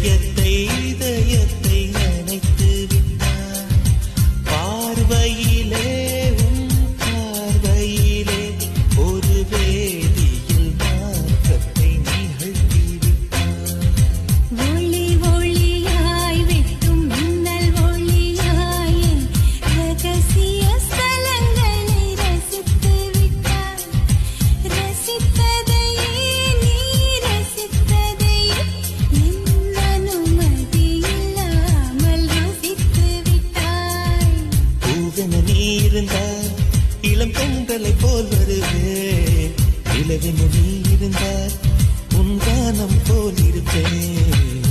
இதயத்தை நினைத்து விட்டார். பார்வையிலே பார்வையிலே ஒரு வேதியில் மாற்றத்தை நிகழ்த்தி விட்டார். ஒளி ஒளியாய் வெட்டும் மின்னல் ஒளியாய் ரகசிய ஸ்தலங்களை ரசித்து விட்டார். ரசித்ததையே நீ ரசித்ததையே என் அனுமதி இல்லாமல் ரசித்து விட்டாய். பூவென நீ இருந்தால் இளம் பெண்களை போல் வருவேன். நிலவென நீ இருந்தால் உன் கானம் போல் இருப்பேன்.